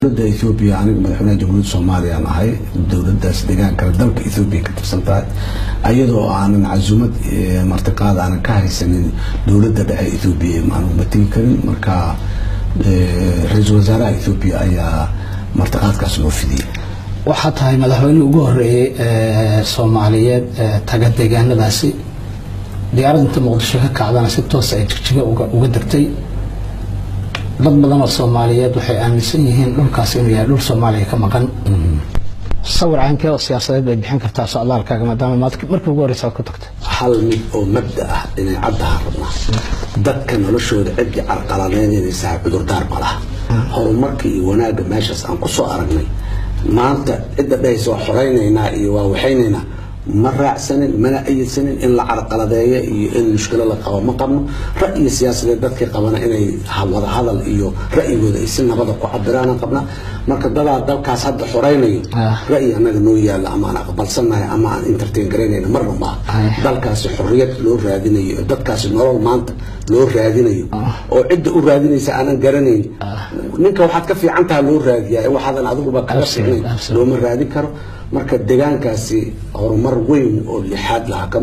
dowladda Ethiopia aniga madaxweynaha jamhuuriyadda Soomaaliya aan ahay dowladdaas deegaanka dalka Ethiopia ka tirsantahay ayadoo aanan casuumad martiqaad aan ka haysanin dowladda dhexe Ethiopia ma aanu matagi karin marka ra'iisul wasaaraha Ethiopia ayaa martiqaadkaas loo fidiyay waxa tahay madaxweynaha ugu horeeyay Soomaaliyeed taga deegaanadaasi diyaaradda Muqdisho ka kacdana si toos ah jigjiga uga degtay dad badan oo Soomaaliyeed waxay aaminsan yihiin dhulkaas inuu yahay dhul Soomaaliya ka maqan sawir caankee oo siyaasadeed bay bixin kartaa socdaalkaaga maadaama markii ugu horreysay ku tagtay hal mid oo mabda ah inay caddaha rabnaa dadka noloshooda cidii carqaladeynaysa cudurdaar ma laha horumarkii iyo wanaagga meeshaas aan ku soo aragnay maanta cidda dhayso xoreynayna iyo waa waxaynayna ما رأسنين ما أي سنين إن العرقلة iyo in mushkilada la qabo ma qabno ra'yi siyaasadeed dadka qabana inay wada hadal iyo ra'yigooda ay si nabad ku cabiraan qabna marka dalkaas hadda xoreynayo ra'yi anaga noo yaala ama aan aqbalsanahay ama aan entertain gareynayna marna ma dalkaas xorriyad loo raadinayo dadkaas nolol maanta loo raadinayo oo cid u raadinaysa aan garanayn ninka waxaad ka fiican tahay loo raadiyaa waxaadan adiguba kaga fiicnayn loo ma raadin karo marka deegaankaasi horumar weyn oo lixaad laha ka